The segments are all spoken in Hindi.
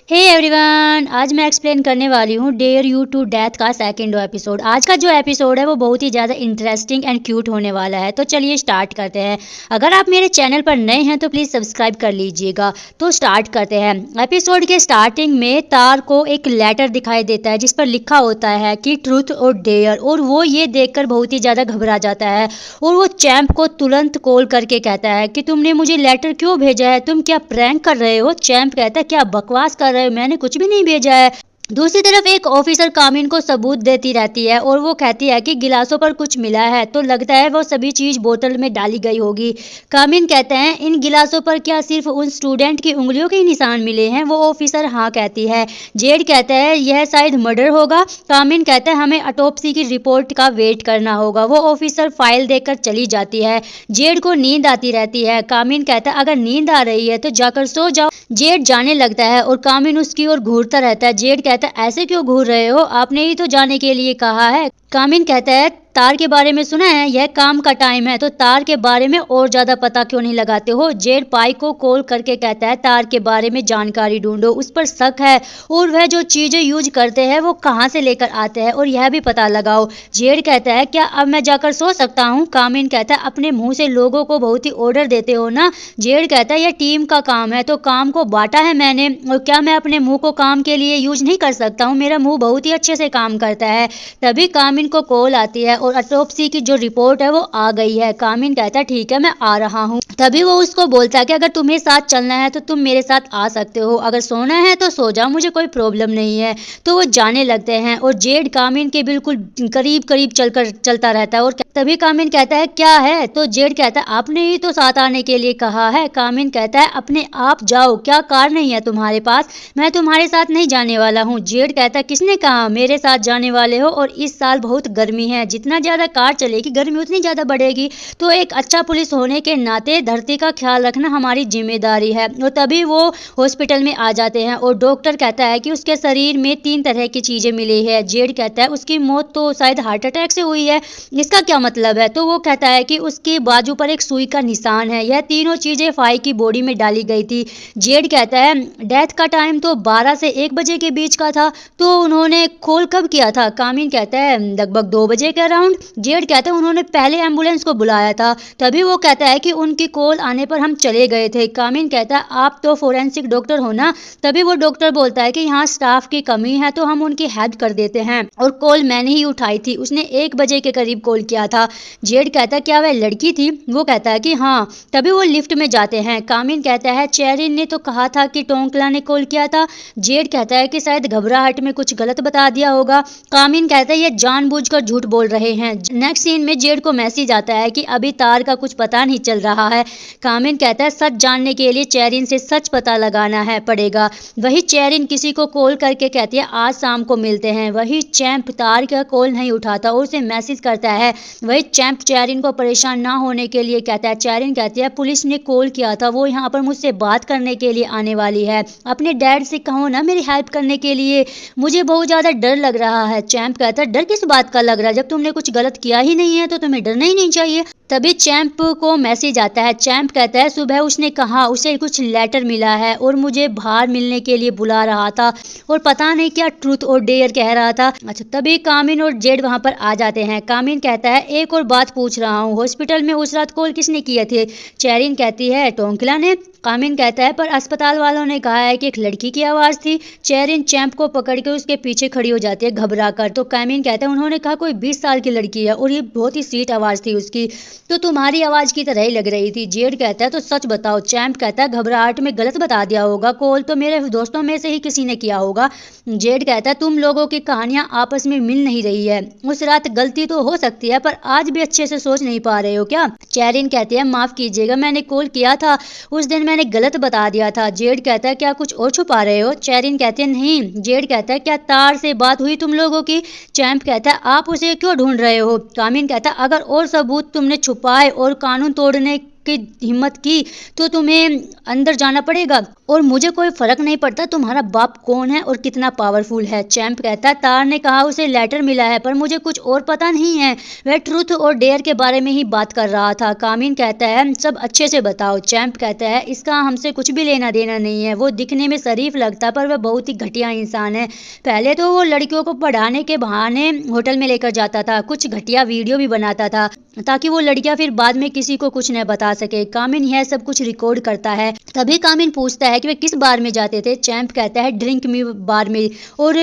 हे एवरीवन, आज मैं एक्सप्लेन करने वाली हूँ डेयर यू टू डेथ का सेकंड एपिसोड। आज का जो एपिसोड है वो बहुत ही ज़्यादा इंटरेस्टिंग एंड क्यूट होने वाला है। तो चलिए स्टार्ट करते हैं। अगर आप मेरे चैनल पर नए हैं तो प्लीज़ सब्सक्राइब कर लीजिएगा। तो स्टार्ट करते हैं। एपिसोड के स्टार्टिंग में तार को एक लेटर दिखाई देता है जिस पर लिखा होता है कि ट्रूथ और डेयर, और वो ये देखकर बहुत ही ज़्यादा घबरा जाता है और वो चैंप को तुरंत कॉल करके कहता है कि तुमने मुझे लेटर क्यों भेजा है, तुम क्या प्रैंक कर रहे हो। चैंप कहता है क्या बकवास कर रहे हो, मैंने कुछ भी नहीं भेजा है। दूसरी तरफ एक ऑफिसर कामिन को सबूत देती रहती है और वो कहती है कि गिलासों पर कुछ मिला है, तो लगता है वो सभी चीज बोतल में डाली गई होगी। कामिन कहते हैं इन गिलासों पर क्या सिर्फ उन स्टूडेंट की उंगलियों के ही निशान मिले हैं। वो ऑफिसर हाँ कहती है। जेड कहता है यह शायद मर्डर होगा। कामिन कहता है हमें ऑटोप्सी की रिपोर्ट का वेट करना होगा। वो ऑफिसर फाइल देकर चली जाती है। जेड को नींद आती रहती है। कामिन कहता है अगर नींद आ रही है तो जाकर सो जाओ। जेड जाने लगता है और कामिन उसकी ओर घूरता रहता है। जेड कहता है ऐसे क्यों घूर रहे हो, आपने ही तो जाने के लिए कहा है। कामिन कहता है तार के बारे में सुना है, यह काम का टाइम है, तो तार के बारे में और ज्यादा पता क्यों नहीं लगाते हो। जेड पाई को कॉल करके कहता है तार के बारे में जानकारी ढूंढो, उस पर शक है और वह जो चीजें यूज करते हैं वो कहाँ से लेकर आते हैं और यह भी पता लगाओ। जेड कहता है क्या अब मैं जाकर सो सकता हूँ। कामिन कहता है अपने मुंह से लोगों को बहुत ही ऑर्डर देते हो ना। जेड कहता है यह टीम का काम है तो काम को बांटा है मैंने, और क्या मैं अपने मुंह को काम के लिए यूज नहीं कर सकता हूँ, मेरा मुंह बहुत ही अच्छे से काम करता है। तभी कामिन को कॉल आती है और ऑटोप्सी की जो रिपोर्ट है वो आ गई है। कामिन कहता है ठीक है मैं आ रहा हूँ। तभी वो उसको बोलता है कि अगर तुम्हें साथ चलना है तो तुम मेरे साथ आ सकते हो, अगर सोना है तो सो जाओ, मुझे कोई प्रॉब्लम नहीं है। तो वो जाने लगते हैं और जेड कामिन के बिल्कुल करीब करीब चलता रहता है। और तभी कामिन कहता है क्या है, तो जेड कहता है आपने ही तो साथ आने के लिए कहा है। कामिन कहता है अपने आप जाओ, क्या कार नहीं है तुम्हारे पास, मैं तुम्हारे साथ नहीं जाने वाला हूँ। जेड कहता है किसने कहा मेरे साथ जाने वाले हो, और इस साल बहुत गर्मी है, जितना ज्यादा कार चलेगी गर्मी उतनी ज्यादा बढ़ेगी, तो एक अच्छा पुलिस होने के नाते धरती का ख्याल रखना हमारी जिम्मेदारी है। और तभी वो हॉस्पिटल में आ जाते हैं और डॉक्टर कहता है कि उसके शरीर में 3 तरह की चीजें मिली है। जेड कहता है उसकी मौत तो शायद हार्ट अटैक से हुई है, इसका क्या मतलब है। तो वो कहता है कि उसके बाजू पर एक सुई का निशान है, यह तीनों चीजें फाई की बॉडी में डाली गई थी। जेड कहता है डेथ का टाइम तो 12 से 1 बजे के बीच का था, तो उन्होंने कॉल कब किया था। कामिन कहता है लगभग 2 बजे के अराउंड। जेड कहता है उन्होंने पहले एम्बुलेंस को बुलाया था। तभी वो कहता है कि उनकी कॉल आने पर हम चले गए थे। कामिन कहता है आप तो फोरेंसिक डॉक्टर हो ना। तभी वो डॉक्टर बोलता है कि यहाँ स्टाफ की कमी है तो हम उनकी हेल्प कर देते हैं, और कॉल मैंने ही उठाई थी, उसने 1 बजे के करीब कॉल किया था। जेड कहता है क्या वह लड़की थी। वो कहता है कि हाँ। तभी वो लिफ्ट में जाते हैं। कामिन कहता है चेरिन ने तो कहा था कि टोंकला ने कॉल किया था। जेड कहता है कि शायद घबराहट में कुछ गलत बता दिया होगा। कामिन कहता है ये जानबूझकर झूठ बोल रहे हैं। नेक्स्ट सीन में जेड को मैसेज आता है कि अभी तार का कुछ पता नहीं चल रहा है। कामिन कहता है सच जानने के लिए चेरिन से सच पता लगाना है पड़ेगा। वही चेरिन किसी को कॉल करके कहती है आज शाम को मिलते हैं। वही चैंप तार का कॉल नहीं उठाता और उसे मैसेज करता है। वही चैंप चेरिन को परेशान ना होने के लिए कहता है। चेरिन कहती है पुलिस ने कॉल किया था, वो यहाँ पर मुझसे बात करने के लिए आने वाली है, अपने डैड से कहो ना मेरी हेल्प करने के लिए, मुझे बहुत ज्यादा डर लग रहा है। चैंप कहता है डर किस बात का लग रहा है, जब तुमने कुछ गलत किया ही नहीं है तो तुम्हें डरना ही नहीं चाहिए। तभी चैंप को मैसेज आता है। चैंप कहता है सुबह उसने कहा उसे कुछ लेटर मिला है और मुझे बाहर मिलने के लिए बुला रहा था, और पता नहीं क्या ट्रूथ और डेयर कह रहा था। अच्छा, तभी कामिन और जेड वहां पर आ जाते हैं। कामिन कहता है एक और बात पूछ रहा हूँ, हॉस्पिटल में उस रात कॉल किसने किए थे। चेरिन कहती है टोंकला ने। कामिन कहता है पर अस्पताल वालों ने कहा है कि एक लड़की की आवाज थी। चेरिन चैंप को पकड़ के उसके पीछे खड़ी हो जाती है घबरा कर। तो कामिन कहता है उन्होंने कहा कोई 20 साल की लड़की है और ये बहुत ही स्वीट आवाज थी उसकी, तो तुम्हारी आवाज की तरह ही लग रही थी। जेड कहता है तो सच बताओ। चैंप कहता है घबराहट में गलत बता दिया होगा, कॉल तो मेरे दोस्तों में से ही किसी ने किया होगा। जेड कहता है तुम लोगों की कहानियां आपस में मिल नहीं रही है, उस रात गलती तो हो सकती है पर आज भी अच्छे से सोच नहीं पा रहे हो क्या। चेरिन कहती है माफ कीजिएगा, मैंने कॉल किया था, उस दिन मैंने गलत बता दिया था। जेड कहता है क्या कुछ और छुपा रहे हो। चेरिन कहते हैं नहीं। जेड कहता है क्या तार से बात हुई तुम लोगों की। चैंप कहता है आप उसे क्यों ढूंढ रहे हो। कामिन कहता है अगर और सबूत तुमने छुपाए और कानून तोड़ने की हिम्मत की तो तुम्हें अंदर जाना पड़ेगा और मुझे कोई फर्क नहीं पड़ता तुम्हारा बाप कौन है और कितना पावरफुल है। चैंप कहता है तार ने कहा उसे लेटर मिला है पर मुझे कुछ और पता नहीं है। वह ट्रूथ और डेयर के बारे में ही बात कर रहा था। कामिन कहता है सब अच्छे से बताओ। चैंप कहता है इसका हमसे कुछ भी लेना देना नहीं है। वो दिखने में शरीफ लगता पर वह बहुत ही घटिया इंसान है। पहले तो वो लड़कियों को पढ़ाने के बहाने होटल में लेकर जाता था, कुछ घटिया वीडियो भी बनाता था ताकि वो लड़कियां फिर बाद में किसी को कुछ न बता सके। कामिन यह सब कुछ रिकॉर्ड करता है। तभी कामिन पूछता है कि वे किस बार में जाते थे। चैंप कहता है ड्रिंक मी बार में। और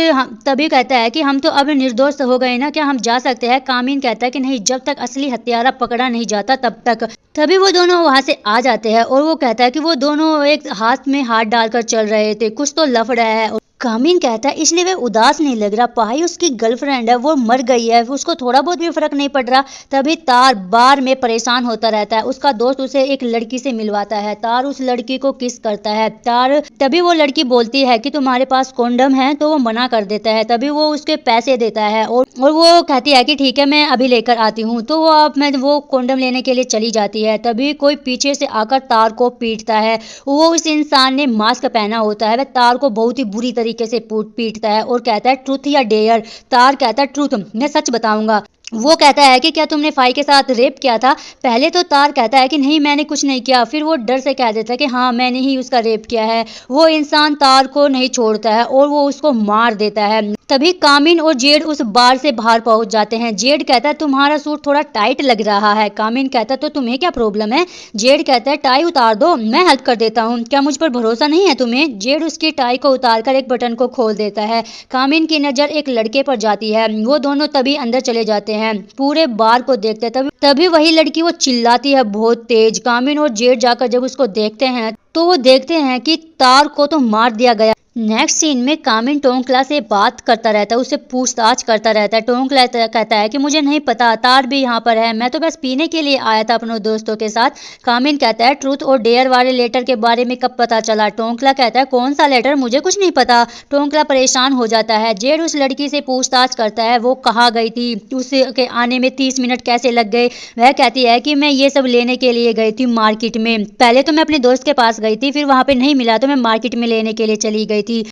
तभी कहता है कि हम तो अब निर्दोष हो गए ना, क्या हम जा सकते हैं। कामिन कहता है कि नहीं, जब तक असली हत्यारा पकड़ा नहीं जाता तब तक। तभी वो दोनों वहां से आ जाते हैं और वो कहता है कि वो दोनों एक हाथ में हाथ डालकर चल रहे थे, कुछ तो लफड़ा है। कामिन कहता है इसलिए वह उदास नहीं लग रहा। पाई उसकी गर्लफ्रेंड है, वो मर गई है, उसको थोड़ा बहुत भी फर्क नहीं पड़ रहा। तभी तार बार में परेशान होता रहता है। उसका दोस्त उसे एक लड़की से मिलवाता है। तार उस लड़की को किस करता है। तार तभी वो लड़की बोलती है कि तुम्हारे पास कॉन्डम है, तो वो मना कर देता है। तभी वो उसके पैसे देता है और वो कहती है कि ठीक है मैं अभी लेकर आती हूँ। तो वो कॉन्डम लेने के लिए चली जाती है। तभी कोई पीछे से आकर तार को पीटता है। वो उस इंसान ने मास्क पहना होता है। वह तार को बहुत ही बुरी तरीके से पीटता है और कहता है ट्रूथ या डेयर। तार कहता है ट्रूथ, मैं सच बताऊंगा। वो कहता है कि क्या तुमने फाई के साथ रेप किया था। पहले तो तार कहता है कि नहीं मैंने कुछ नहीं किया, फिर वो डर से कह देता है कि हाँ मैंने ही उसका रेप किया है। वो इंसान तार को नहीं छोड़ता है और वो उसको मार देता है। तभी कामिन और जेड उस बार से बाहर पहुंच जाते हैं। जेड कहता है तुम्हारा सूट थोड़ा टाइट लग रहा है। कामिन कहता है तो तुम्हें क्या प्रॉब्लम है। जेड कहता है टाई उतार दो, मैं हेल्प कर देता हूँ, क्या मुझ पर भरोसा नहीं है तुम्हें। जेड उसकी टाई को उतारकर एक बटन को खोल देता है। कामिन की नजर एक लड़के पर जाती है। वो दोनों तभी अंदर चले जाते हैं, पूरे बार को देखते हैं। तभी वही लड़की वो चिल्लाती है बहुत तेज। कामिन और जेड जाकर जब उसको देखते हैं तो वो देखते हैं कि तार को तो मार दिया गया। नेक्स्ट सीन में कामिन टोंकला से बात करता रहता है, उससे पूछताछ करता रहता है। टोंकला कहता है कि मुझे नहीं पता, तार भी यहाँ पर है, मैं तो बस पीने के लिए आया था अपने दोस्तों के साथ। कामिन कहता है ट्रूथ और डेयर वाले लेटर के बारे में कब पता चला। टोंकला कहता है कौन सा लेटर, मुझे कुछ नहीं पता। टोंकला परेशान हो जाता है। जेड उस लड़की से पूछताछ करता है वो कहाँ गई थी, उसके आने में 30 मिनट कैसे लग गए। वह कहती है कि मैं ये सब लेने के लिए गई थी मार्केट में। पहले तो मैं अपने दोस्त के पास गई थी, फिर वहां पे नहीं मिला तो मैं मार्केट में लेने के लिए चली गई थी।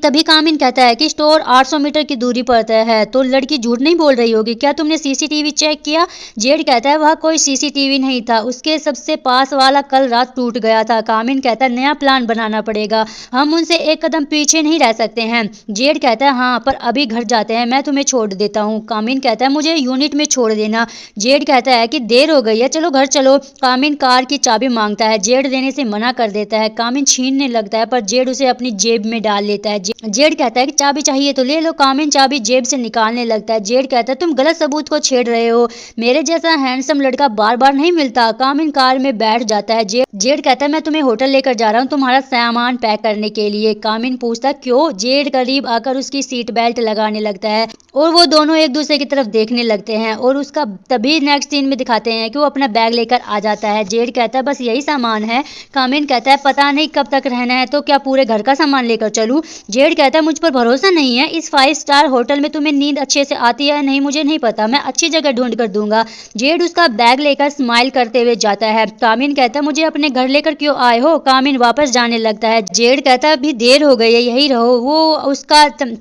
तभी कामिन कहता है कि स्टोर 800 मीटर की दूरी पर है, तो लड़की झूठ नहीं बोल रही होगी, क्या तुमने सीसीटीवी चेक किया। जेड कहता है वह कोई सीसीटीवी नहीं था, उसके सबसे पास वाला कल रात टूट गया था। कामिन कहता है नया प्लान बनाना पड़ेगा, हम उनसे एक कदम पीछे नहीं रह सकते हैं। जेड कहता है हाँ पर अभी घर जाते हैं, मैं तुम्हें छोड़ देता हूँ। कामिन कहता है मुझे यूनिट में छोड़ देना। जेड कहता है कि देर हो गई है, चलो घर चलो। कामिन कार की चाबी मांगता है, जेड देने से मना कर देता है। कामिन छीनने लगता है पर जेड उसे अपनी जेब में डाल लेता है। जेड कहता है कि चाबी चाहिए तो ले लो। कामिन चाबी जेब से निकालने लगता है। जेड कहता है तुम गलत सबूत को छेड़ रहे हो, मेरे जैसा हैंडसम लड़का बार बार नहीं मिलता। कामिन कार में बैठ जाता है। जेड कहता है मैं तुम्हें होटल लेकर जा रहा हूँ तुम्हारा सामान पैक करने के लिए। कामिन पूछता है क्यों। जेड करीब आकर उसकी सीट बेल्ट लगाने लगता है और वो दोनों एक दूसरे की तरफ देखने लगते हैं। और उसका तभी नेक्स्ट सीन में दिखाते हैं कि वो अपना बैग लेकर आ जाता है। जेड कहता है बस यही सामान है। कामिन कहता है पता नहीं कब तक रहना है, तो क्या पूरे घर का सामान लेकर चलूं। जेड कहता है मुझ पर भरोसा नहीं है, इस 5 स्टार होटल में तुम्हें नींद अच्छे से आती है नहीं मुझे नहीं पता, मैं अच्छी जगह ढूंढ कर दूंगा। जेड उसका बैग लेकर स्माइल करते हुए जाता है। कामिन कहता है मुझे अपने घर लेकर क्यों आए हो। कामिन वापस जाने लगता है। जेड कहता है अभी देर हो गई है, यही रहो।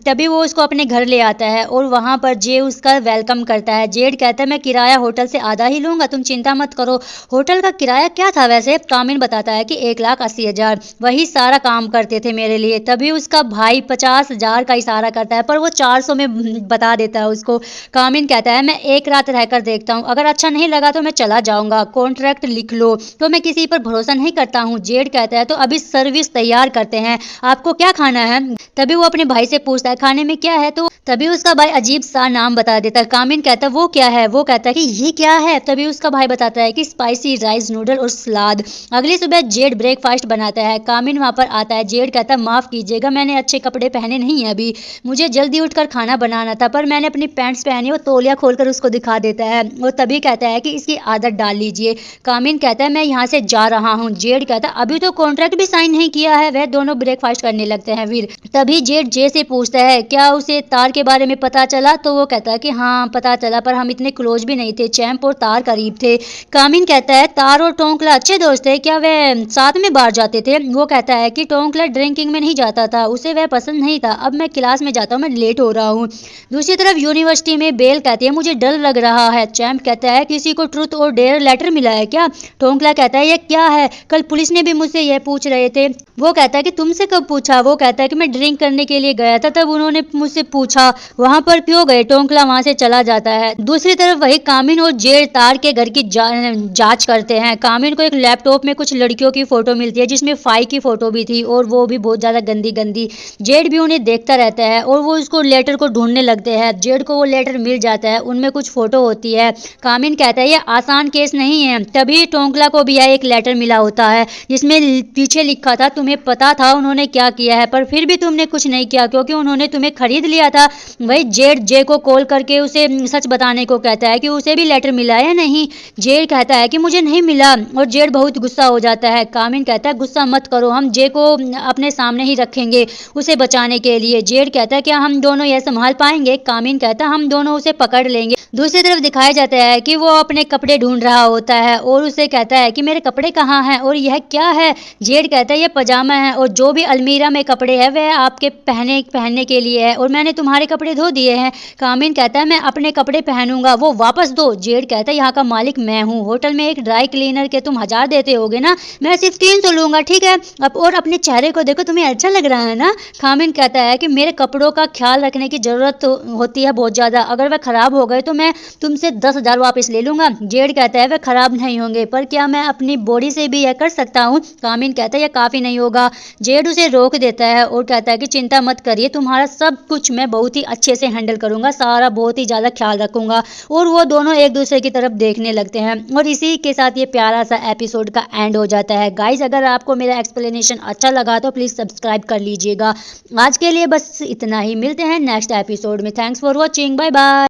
तभी वो उसको अपने घर ले आता है और वहां पर जे उसका वेलकम करता है। जेड कहता है मैं किराया होटल से आधा ही लूंगा, तुम चिंता मत करो। होटल का किराया क्या था वैसे। कामिन बताता है कि 1,80,000, वही सारा काम करते थे मेरे लिए। तभी उसका भाई 50,000 का इशारा करता है पर वो 400 में बता देता है उसको। कामिन कहता है मैं एक रात रहकर देखता हूँ, अगर अच्छा नहीं लगा तो मैं चला जाऊंगा, कॉन्ट्रैक्ट लिख लो। तो मैं किसी पर भरोसा नहीं करता हूँ। जेड कहता है तो अभी सर्विस तैयार करते हैं, आपको क्या खाना है। तभी वो अपने भाई से पूछता है खाने में क्या है, तो तभी उसका भाई अजीब सा नाम बता देता है। कामिन कहता है वो क्या है। वो कहता है कि ये क्या है। तभी उसका भाई बताता है कि स्पाइसी राइस नूडल और सलाद। अगली सुबह जेड ब्रेकफास्ट बनाता है। कामिन वहां पर आता है। जेड कहता है माफ कीजिएगा, मैंने अच्छे कपड़े पहने नहीं है अभी, मुझे जल्दी उठकर खाना बनाना था, पर मैंने अपनी पैंट्स पहनी। वो तौलिया खोलकर उसको दिखा देता है और तभी कहता है कि इसकी आदत डाल लीजिए। कामिन कहता है मैं यहाँ से जा रहा हूँ। जेड कहता है अभी तो कॉन्ट्रैक्ट भी साइन नहीं किया है। वह दोनों ब्रेकफास्ट करने लगते हैं। फिर तभी जेड जे से पूछता है क्या उसे तार के बारे में पता चला, तो वो कहता है कि हाँ पता चला, पर हम इतने क्लोज भी नहीं थे, चैंप और तार करीब थे। कामिन कहता है तार और टोंकला अच्छे दोस्त थे क्या, वह साथ में बाहर जाते थे। वो कहता है कि टोंकला ड्रिंकिंग में नहीं जाता था, उसे वह पसंद नहीं था। अब मैं क्लास में जाता हूँ, मैं लेट हो रहा हूँ। दूसरी तरफ यूनिवर्सिटी में बेल कहती है मुझे डर लग रहा है। चैंप कहता है किसी को ट्रूथ और डेयर लेटर मिला है क्या। टोंकला कहता है ये क्या है, कल पुलिस ने भी मुझसे यह पूछ रहे थे। वो कहता है कि तुमसे कब पूछा। वो कहता है कि मैं ड्रिंक करने के लिए गया था, तब उन्होंने मुझसे पूछा वहां पर क्यों गए। टोंकला वहां से चला जाता है। दूसरी तरफ वही कामिन और जेड तार के घर की जांच करते हैं। कामिन को एक लैपटॉप में कुछ लड़कियों की फोटो मिलती है, जिसमें फाई की फोटो भी थी और वो भी बहुत ज्यादा गंदी गंदी। जेड भी उन्हें देखता रहता है और वो उसको लेटर को ढूंढने लगते हैं। जेड को वो लेटर मिल जाता है, उनमें कुछ फोटो होती है। कामिन कहता है ये आसान केस नहीं है। तभी टोंकला को भी एक लेटर मिला होता है, जिसमें पीछे लिखा था तुम्हें पता था उन्होंने क्या किया है, पर फिर भी तुमने कुछ नहीं किया क्योंकि उन्होंने तुम्हें खरीद लिया था। वही जेड जे को कॉल करके उसे सच बताने को कहता है कि उसे भी लेटर मिला है या नहीं। जेड कहता है कि मुझे नहीं मिला और जेड बहुत गुस्सा हो जाता है। कामिन कहता है गुस्सा मत करो, हम जे को अपने सामने ही रखेंगे उसे बचाने के लिए। जेड कहता है क्या हम दोनों यह संभाल पाएंगे। कामिन कहता है हम दोनों उसे पकड़ लेंगे। दूसरी तरफ दिखाया जाता है कि वो अपने कपड़े ढूंढ रहा होता है और उसे कहता है कि मेरे कपड़े कहाँ हैं और यह क्या है। जेड कहता है ये पजामा है और जो भी अलमीरा में कपड़े हैं वह आपके पहनने के लिए है और मैंने तुम्हारे कपड़े धो दिए हैं। कामिन कहता है मैं अपने कपड़े पहनूंगा, वो वापस दो। जेड कहता है यहाँ का मालिक मैं हूँ, होटल में एक ड्राई क्लीनर के तुम 1000 देते होगे ना, मैं सिर्फ 300 लूंगा, ठीक है। अब और अपने चेहरे को देखो, तुम्हें अच्छा लग रहा है ना। कामिन कहता है कि मेरे कपड़ों का ख्याल रखने की जरूरत होती है बहुत ज्यादा, अगर वह खराब हो गए तो मैं तुमसे 10,000 वापस ले लूंगा। जेड कहता है वह खराब नहीं होंगे, पर क्या मैं अपनी बॉडी से भी यह कर सकता हूँ। कामिन कहता है यह काफी नहीं होगा। जेड उसे रोक देता है और कहता है कि चिंता मत करिए, तुम्हारा सब कुछ मैं बहुत ही अच्छे से हैंडल करूंगा, सारा बहुत ही ज्यादा ख्याल रखूंगा। और वो दोनों एक दूसरे की तरफ देखने लगते हैं और इसी के साथ ये प्यारा सा एपिसोड का एंड हो जाता है। गाइस अगर आपको मेरा एक्सप्लेनेशन अच्छा लगा तो प्लीज सब्सक्राइब कर लीजिएगा। आज के लिए बस इतना ही, मिलते हैं नेक्स्ट एपिसोड में। Thanks for watching, bye bye.